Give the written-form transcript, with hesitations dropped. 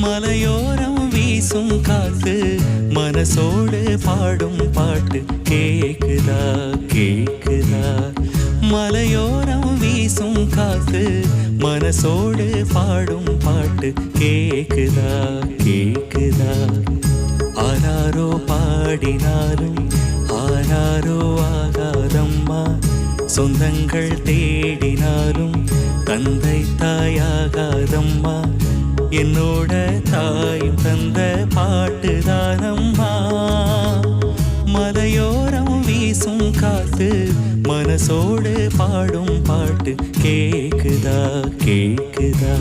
மலையோரம் வீசும் காத்து மனசோடு பாடும் பாட்டு கேக்குதா கேக்குதா மலையோரம் வீசும் காத்து மனசோடு பாடும் பாட்டு கேக்குதா கேக்குதா ஆராரோ பாடினாலும் ஆராரோ ஆகாதம்மா சொந்தங்கள் தேடினாலும் தந்தை தாயாகாதம்மா என்னோட தாயும் தந்த பாட்டுதானம்மா மலையோரம் வீசும் காத்து மனசோடு பாடும் பாட்டு கேக்குதா கேக்குதா